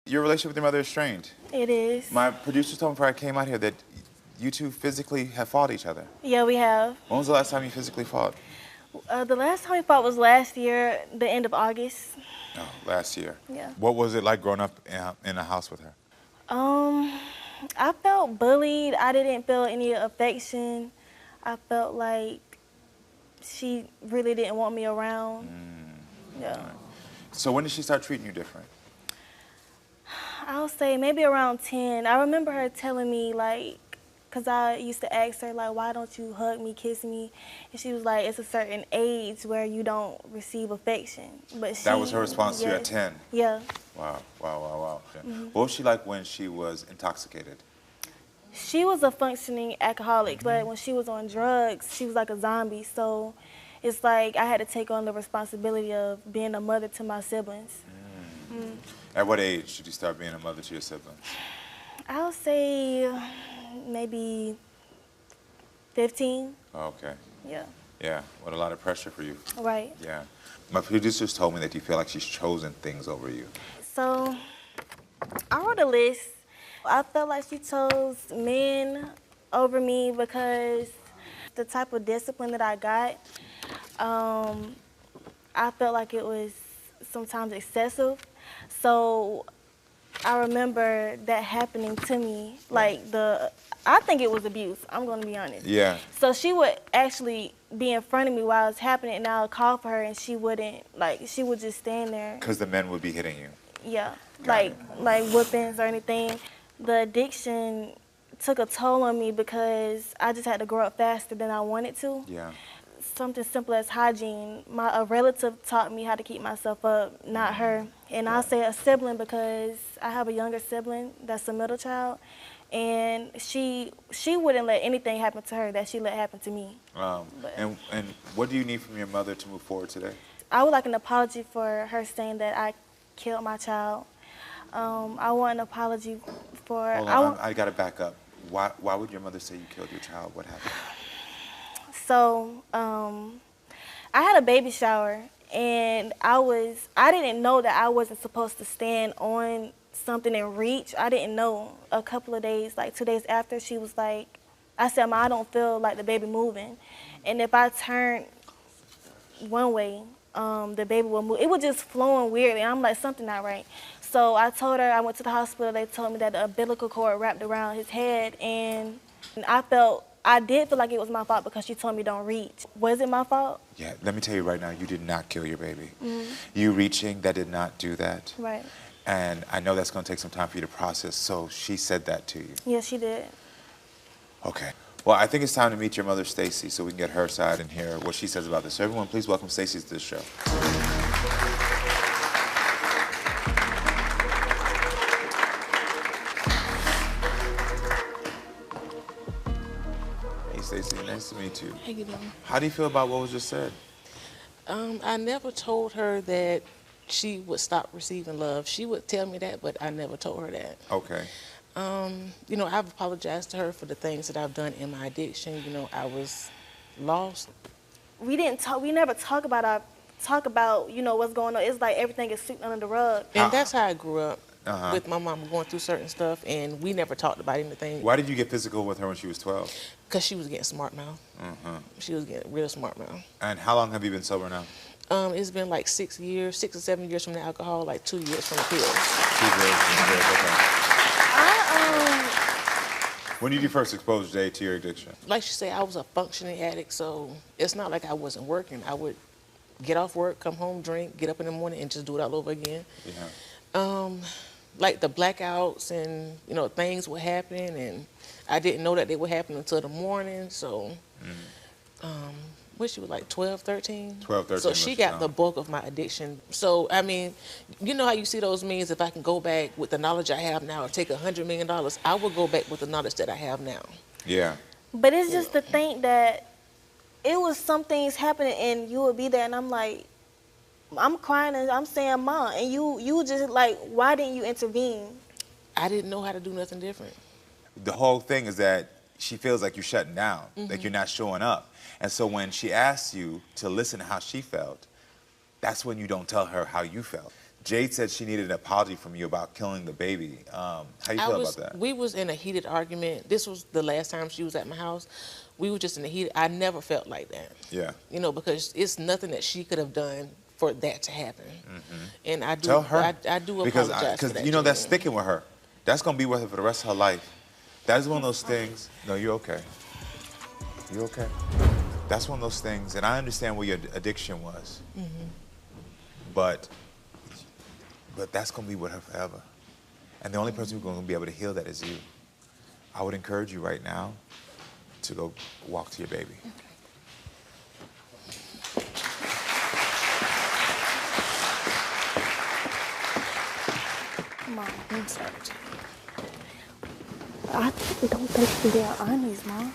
Your relationship with your mother is strained. It is. My producers told me before I came out here that you two physically have fought each other. Yeah, we have. When was the last time you physically fought? The last time we fought was last year, the end of August. Oh, last year. Yeah. What was it like growing up in a house with her? I felt bullied. I didn't feel any affection. I felt like she really didn't want me around. Yeah. So when did she start treating you different? I'll say maybe around 10. I remember her telling me, like, because I used to ask her, like, why don't you hug me, kiss me? And she was like, it's a certain age where you don't receive affection. But That was her response to you at 10? Yeah. Wow, wow, wow, wow. What was she like when she was intoxicated? She was a functioning alcoholic, but when she was on drugs, she was like a zombie. So it's like I had to take on the responsibility of being a mother to my siblings. At what age did you start being a mother to your siblings? I'll say maybe 15. Oh, okay. Yeah. Yeah, what a lot of pressure for you. Right. Yeah. My producers told me that you feel like she's chosen things over you. So I wrote a list. I felt like she chose men over me because the type of discipline that I got, I felt like it was sometimes excessive. So I remember that happening to me. Like I think it was abuse, I'm gonna be honest. Yeah. So she would actually be in front of me while it was happening, and I would call for her and she wouldn't, like, she would just stand there. Because the men would be hitting you. Yeah, Got like whoopings or anything. The addiction took a toll on me because I just had to grow up faster than I wanted to. Yeah. Something simple as hygiene. A relative taught me how to keep myself up, not her. And I'll say a sibling because I have a younger sibling that's a middle child, and she wouldn't let anything happen to her that she let happen to me. And what do you need from your mother to move forward today? I would like an apology for her saying that I killed my child. I want an apology for... Hold on, I gotta back up. Why would your mother say you killed your child? What happened? So, I had a baby shower, and I didn't know that I wasn't supposed to stand on something and reach. I didn't know. A couple of days, like 2 days after, she was like, I said, "Ma, I don't feel like the baby moving. And if I turn one way, the baby will move." It was just flowing weirdly. I'm like, something not right. So I told her, I went to the hospital. They told me that the umbilical cord wrapped around his head, and I did feel like it was my fault because she told me don't reach. Was it my fault? Yeah, let me tell you right now, you did not kill your baby. You reaching, that did not do that. Right. And I know that's gonna take some time for you to process, so she said that to you. Yeah, she did. Okay. Well, I think it's time to meet your mother, Stacey, so we can get her side and hear what she says about this. So everyone, please welcome Stacey to this show. Hey, Stacey, nice to meet you. How you doing? How do you feel about what was just said? I never told her that she would stop receiving love. She would tell me that, but I never told her that. Okay. You know, I've apologized to her for the things that I've done in my addiction. You know, I was lost. We never talk about, you know, what's going on. It's like everything is swept under the rug. And that's how I grew up, with my mama going through certain stuff, and we never talked about anything. Why did you get physical with her when she was 12? Because she was getting smart mouth. She was getting real smart mouth. And how long have you been sober now? It's been like 6 years, 6 or 7 years from the alcohol, like 2 years from the pills. 2 years, okay. When did you first expose Jade to your addiction? Like she said, I was a functioning addict, so it's not like I wasn't working. I would get off work, come home, drink, get up in the morning, and just do it all over again. Yeah. Like the blackouts and, you know, things would happen, and I didn't know that they would happen until the morning, so... What, she was like 12, 13? 12, 13. So she got the bulk of my addiction. So, I mean, you know how you see those memes, if I can go back with the knowledge I have now or take $100 million, I will go back with the knowledge that I have now. Yeah. But it's just to think that it was some things happening and you would be there, and I'm like, I'm crying and I'm saying, "Mom," and you just like, why didn't you intervene? I didn't know how to do nothing different. The whole thing is that she feels like you're shutting down, like you're not showing up. And so when she asks you to listen to how she felt, that's when you don't tell her how you felt. Jade said she needed an apology from you about killing the baby. How you feel about that? We was in a heated argument. This was the last time she was at my house. We were just in a heated. I never felt like that. Yeah. You know, because it's nothing that she could have done for that to happen. And I do. Tell her. I do because apologize for that. you know that's sticking with her. That's gonna be with her for the rest of her life. That is one of those things. No, you're okay. You're okay. That's one of those things, and I understand where your addiction was. But that's gonna be with her forever. And the only person who's gonna be able to heal that is you. I would encourage you right now to go walk to your baby. Mom, I'm sorry. I don't think they're honest, Mom.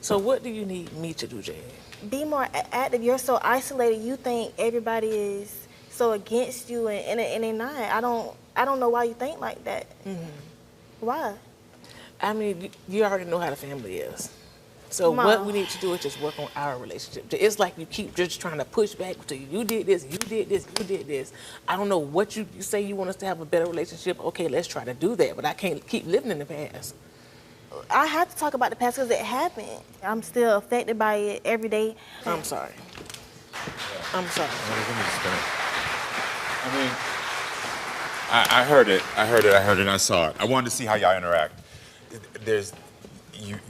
So what do you need me to do, Jade? Be more active. You're so isolated. You think everybody is so against you, and they're not. I don't know why you think like that. Why? I mean, you already know how the family is. So Mom. what we need to do is just work on our relationship. It's like you keep just trying to push back to you did this, you did this, you did this. I don't know what you say you want us to have a better relationship. Okay, let's try to do that, but I can't keep living in the past. I have to talk about the past because it happened. I'm still affected by it every day. I'm sorry. I'm sorry. I mean, I heard it. I heard it, and I saw it. I wanted to see how y'all interact.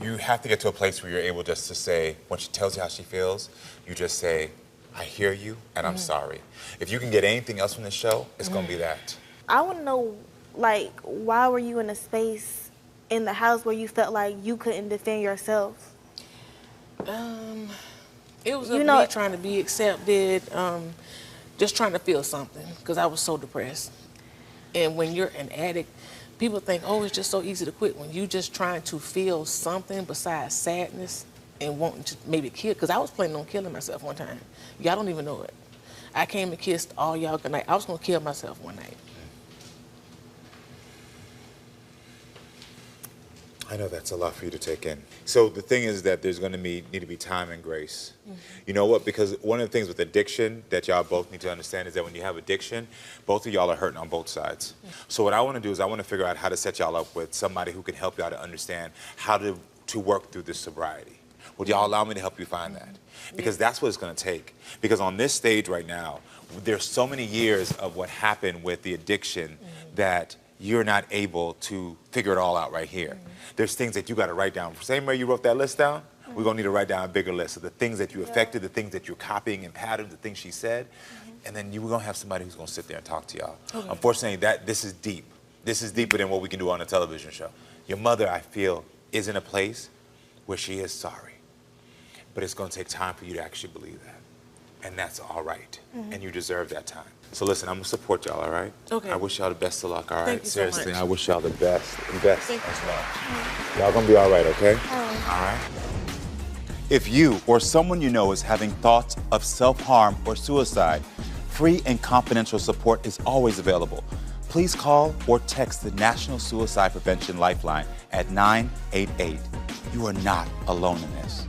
You have to get to a place where you're able just to say, when she tells you how she feels, you just say, I hear you, and I'm sorry. If you can get anything else from this show, it's going to be that. I want to know, like, why were you in a space in the house where you felt like you couldn't defend yourself? It was You me know- trying to be accepted, just trying to feel something because I was so depressed. And when you're an addict, people think, oh, it's just so easy to quit. When you just trying to feel something besides sadness and wanting to maybe kill, because I was planning on killing myself one time. Y'all don't even know it. I came and kissed all y'all good night. I was going to kill myself one night. I know that's a lot for you to take in. So the thing is that there's going to need to be time and grace. You know what? Because one of the things with addiction that y'all both need to understand is that when you have addiction, both of y'all are hurting on both sides. So what I want to do is I want to figure out how to set y'all up with somebody who can help y'all to understand how to work through this sobriety. Would y'all allow me to help you find that? Because that's what it's going to take. Because on this stage right now, there's so many years of what happened with the addiction that you're not able to figure it all out right here. There's things that you got to write down. Same way you wrote that list down, we're going to need to write down a bigger list of the things that you affected, the things that you're copying and patterns, the things she said, and then we're going to have somebody who's going to sit there and talk to y'all. Okay. Unfortunately, this is deep. This is deeper than what we can do on a television show. Your mother, I feel, is in a place where she is sorry. But it's going to take time for you to actually believe that. And that's all right. And you deserve that time. So listen, I'm going to support y'all, all right? Okay. I wish y'all the best of luck, all right? Thank you so Seriously, much. I wish y'all the best. Best Thank you. as well. Y'all going to be all right, okay? All right. If you or someone you know is having thoughts of self-harm or suicide, free and confidential support is always available. Please call or text the National Suicide Prevention Lifeline at 988. You are not alone in this.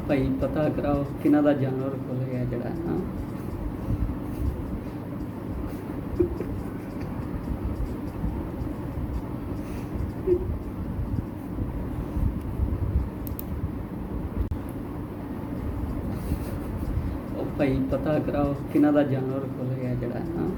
ਭਾਈ ਪਤਾ ਕਰਾਓ ਕਿਹਨਾਂ ਦਾ ਜਾਨਵਰ ਖੁੱਲ ਗਿਆ ਜਿਹੜਾ ਨਾ ਉਹ ਭਾਈ ਪਤਾ ਕਰਾਓ ਕਿਹਨਾਂ ਦਾ ਜਾਨਵਰ ਖੁੱਲ ਗਿਆ ਜਿਹੜਾ ਨਾ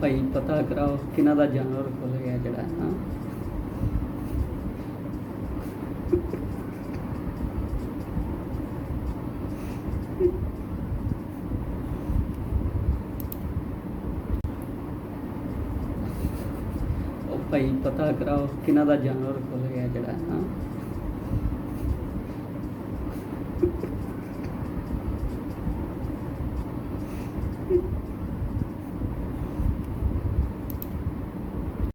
ਭਾਈ ਪਤਾ ਕਰਾਓ ਕਿਹਨਾਂ ਦਾ ਜਾਨਵਰ ਖੁੱਲ ਗਿਆ ਜਿਹੜਾ ਨਾ ਉਹ ਭਾਈ ਪਤਾ ਕਰਾਓ ਕਿਹਨਾਂ ਦਾ ਜਾਨਵਰ ਖੁੱਲ ਗਿਆ ਜਿਹੜਾ ਨਾ All right. If you or someone you know is having thoughts of self-harm or suicide, free and confidential support is always available. Please call or text the National Suicide Prevention Lifeline at 988. You are not alone in this. ਉਹ ਭਾਈ ਪਤਾ ਕਰਾਓ ਕਿਹਨਾਂ ਦਾ ਜਾਨਵਰ ਖੁੱਲ ਗਿਆ ਜਿਹੜਾ ਨਾ